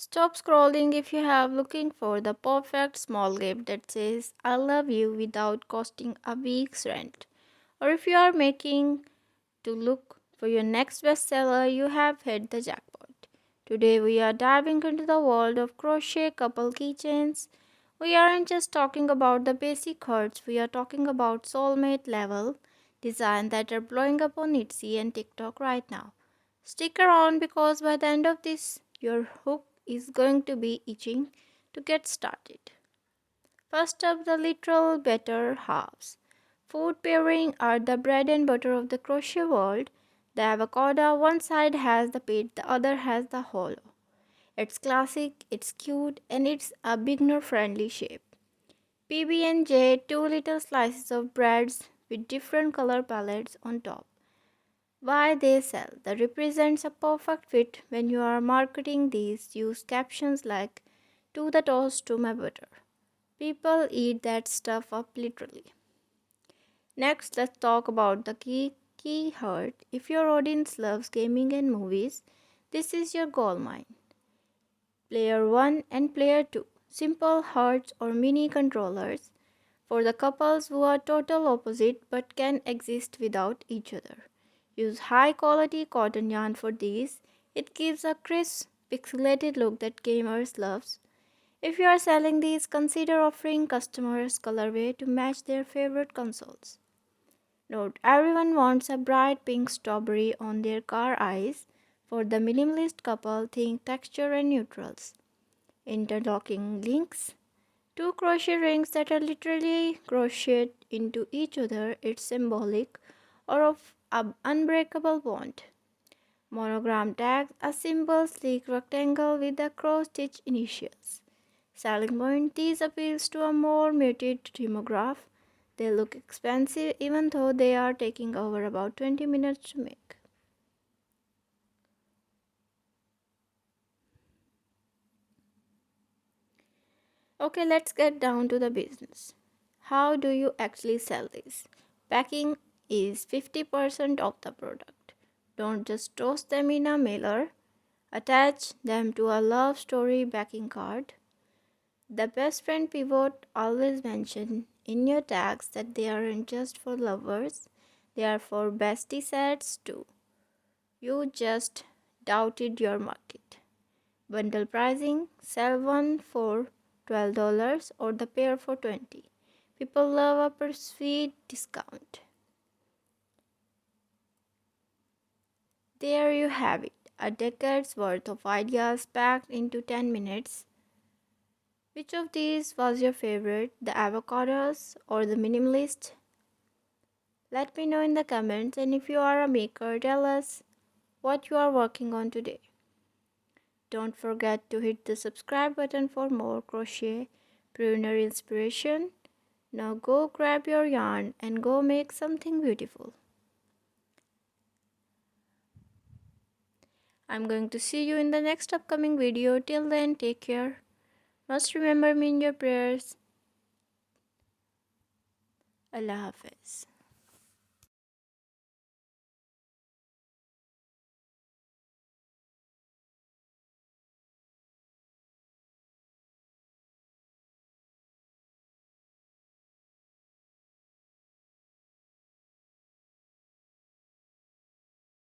Stop scrolling if you have looking for the perfect small gift that says I love you without costing a week's rent. Or if you are making to look for your next bestseller, you have hit the jackpot. Today we are diving into the world of crochet couple keychains. We aren't just talking about the basic hearts, we are talking about soulmate level design that are blowing up on Etsy and TikTok right now. Stick around because by the end of this, your hook is going to be itching to get started. First up, the literal better halves. Food pairing are the bread and butter of the crochet world. The avocado, one side has the pit, the other has the hollow. It's classic, it's cute, and it's a beginner friendly shape. PB&J, two little slices of breads with different color palettes on top. Why they sell. That represents a perfect fit when you are marketing these. Use captions like, to the toast to my butter. People eat that stuff up literally. Next, let's talk about the key hurt. If your audience loves gaming and movies, this is your gold mine. Player 1 and Player 2. Simple hearts or mini controllers for the couples who are total opposite but can exist without each other. Use high quality cotton yarn for these. It gives a crisp, pixelated look that gamers loves. If you are selling these, consider offering customers colorway to match their favorite consoles. Note, everyone wants a bright pink strawberry on their car eyes. For the minimalist couple, think texture and neutrals. Interlocking links. Two crochet rings that are literally crocheted into each other. It's symbolic or of an unbreakable bond. Monogram tags, a simple sleek rectangle with the cross-stitch initials. Selling point, these appeals to a more muted demographic. They look expensive even though they are taking over about 20 minutes to make. Okay, let's get down to the business. How do you actually sell this? Packing is 50% of the product. Don't just toss them in a mailer. Attach them to a love story backing card. The best friend pivot always mention in your tags that they aren't just for lovers, they are for bestie sets too. You just doubted your market. Bundle pricing, sell one for $12 or the pair for 20. People love a perceived discount. There you have it, a decade's worth of ideas packed into 10 minutes. Which of these was your favorite, the avocados or the minimalist? Let me know in the comments, and if you are a maker, tell us what you are working on today. Don't forget to hit the subscribe button for more crochet pruner inspiration. Now go grab your yarn and go make something beautiful. I'm going to see you in the next upcoming video. Till then, take care. Must remember me in your prayers. Allah Hafiz.